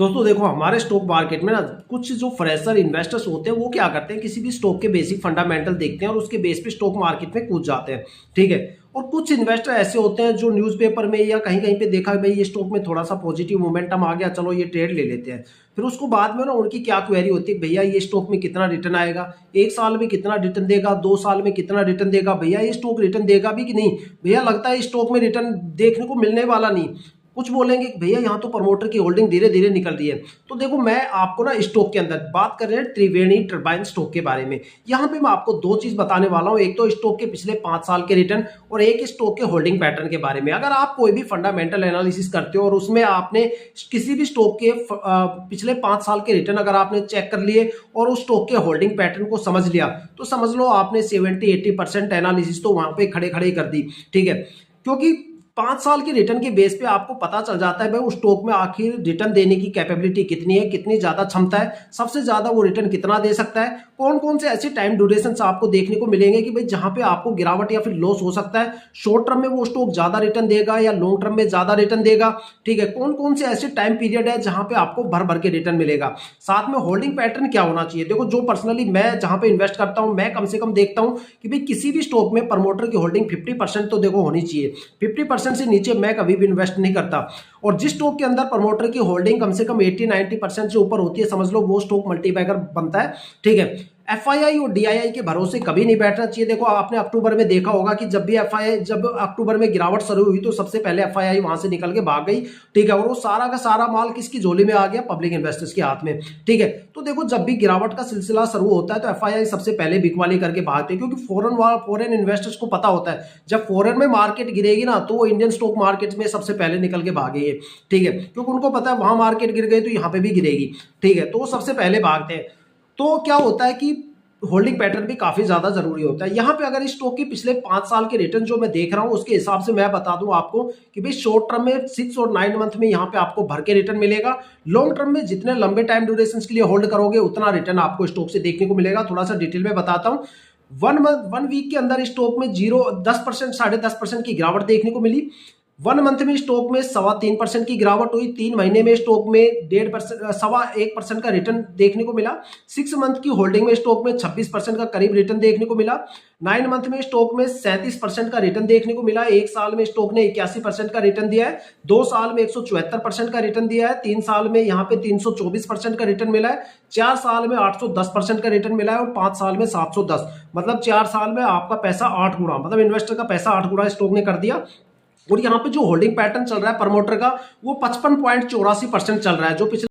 दोस्तों देखो, हमारे स्टॉक मार्केट में ना कुछ जो फ्रेशर इन्वेस्टर्स होते हैं वो क्या करते हैं, किसी भी स्टॉक के बेसिक फंडामेंटल देखते हैं और उसके बेस पे स्टॉक मार्केट में कूद जाते हैं। ठीक है। और कुछ इन्वेस्टर ऐसे होते हैं जो न्यूज़पेपर में या कहीं कहीं पे देखा भाई ये स्टॉक में थोड़ा सा पॉजिटिव मोमेंटम आ गया, चलो ये ट्रेड ले लेते हैं। फिर उसको बाद में ना उनकी क्या क्वेरी होती है, भैया ये स्टॉक में कितना रिटर्न आएगा, एक साल में कितना रिटर्न देगा, 2 साल में कितना रिटर्न देगा, भैया ये स्टॉक रिटर्न देगा भी कि नहीं। भैया लगता है स्टॉक में रिटर्न देखने को मिलने वाला नहीं। कुछ बोलेंगे कि भैया यहाँ तो प्रमोटर की होल्डिंग धीरे धीरे निकल रही है। तो देखो, मैं आपको ना स्टॉक के अंदर बात कर रहे हैं त्रिवेणी टर्बाइन स्टॉक के बारे में। यहाँ पे मैं आपको दो चीज बताने वाला हूँ, एक तो स्टॉक के पिछले 5 साल के रिटर्न और एक स्टॉक के होल्डिंग पैटर्न के बारे में। अगर आप कोई भी फंडामेंटल एनालिसिस करते हो और उसमें आपने किसी भी स्टॉक के पिछले 5 साल के रिटर्न अगर आपने चेक कर लिए और उस स्टॉक के होल्डिंग पैटर्न को समझ लिया, तो समझ लो आपने 70-80% एनालिसिस तो वहां पे खड़े खड़े कर दी। ठीक है। क्योंकि 5 साल के रिटर्न के बेस पे आपको पता चल जाता है भाई उस स्टॉक में आखिर रिटर्न देने की कैपेबिलिटी कितनी है, कितनी ज्यादा क्षमता है, सबसे ज्यादा वो रिटर्न कितना दे सकता है। कौन कौन से ऐसे टाइम ड्यूरेशन आपको देखने को मिलेंगे कि भाई जहां पे आपको गिरावट या फिर लॉस हो सकता है, शॉर्ट टर्म में वो स्टॉक ज्यादा रिटर्न देगा या लॉन्ग टर्म में ज्यादा रिटर्न देगा। ठीक है। कौन कौन से ऐसे टाइम पीरियड है जहां पे आपको भर भर के रिटर्न मिलेगा। साथ में होल्डिंग पैटर्न क्या होना चाहिए। देखो, जो पर्सनली मैं जहां पे इन्वेस्ट करता हूं, मैं कम से कम देखता हूं कि भाई किसी भी स्टॉक में प्रमोटर की होल्डिंग 50% तो देखो होनी चाहिए। 50% से नीचे मैं कभी भी इन्वेस्ट नहीं करता। और जिस स्टॉक के अंदर प्रमोटर की होल्डिंग कम से कम 80-90% से ऊपर होती है, समझ लो वो स्टॉक मल्टीबैगर बनता है। ठीक है। एफआईआई और डीआईआई के भरोसे कभी नहीं बैठना चाहिए। देखो, आपने अक्टूबर में देखा होगा कि जब अक्टूबर में गिरावट शुरू हुई तो सबसे पहले एफआईआई वहां से निकल के भाग गई। ठीक है। और वो सारा का सारा माल किसकी झोली में आ गया, पब्लिक इन्वेस्टर्स के हाथ में। ठीक है। तो देखो, जब भी गिरावट का सिलसिला शुरू होता है तो एफआईआई सबसे पहले बिकवाली करके भागते हैं, क्योंकि फॉरेन इन्वेस्टर्स को पता होता है जब फॉरेन में मार्केट गिरेगी ना तो वो इंडियन स्टॉक मार्केट में सबसे पहले निकल के भागेंगे। ठीक है। क्योंकि उनको पता है वहां मार्केट गिर गई तो यहाँ पे भी गिरेगी। ठीक है। तो वो सबसे पहले भागते हैं। तो क्या होता है कि होल्डिंग पैटर्न भी काफी ज्यादा जरूरी होता है। यहाँ पे अगर इस स्टॉक के पिछले 5 साल के रिटर्न जो मैं देख रहा हूँ उसके हिसाब से मैं बता दूं आपको कि भाई शॉर्ट टर्म में 6 और 9 मंथ में यहाँ पे आपको भर के रिटर्न मिलेगा। लॉन्ग टर्म में जितने लंबे टाइम ड्यूरेशन के लिए होल्ड करोगे उतना रिटर्न आपको स्टॉक से देखने को मिलेगा। थोड़ा सा डिटेल में बताता हूँ। 1 वीक के अंदर स्टॉक में 10%, 10.5% की गिरावट देखने को मिली। 1 मंथ में स्टॉक में 3.25% की गिरावट हुई। 3 महीने में स्टॉक में 1.5% का रिटर्न देखने को मिला। 6 मंथ की होल्डिंग में स्टॉक में 26% का करीब रिटर्न देखने को मिला। 9 मंथ में स्टॉक में 37% का रिटर्न देखने को मिला। 1 साल में स्टॉक ने 81% का रिटर्न दिया है। 2 साल में 174% का रिटर्न दिया है। 3 साल में यहाँ पे 324% का रिटर्न मिला है। 4 साल में 810% का रिटर्न मिला है और 5 साल में 710। मतलब 4 साल में आपका पैसा 8 गुना, मतलब इन्वेस्टर का पैसा 8 गुना स्टॉक ने कर दिया। और यहाँ पे जो होल्डिंग पैटर्न चल रहा है प्रमोटर का वो 55.84% चल रहा है, जो पिछले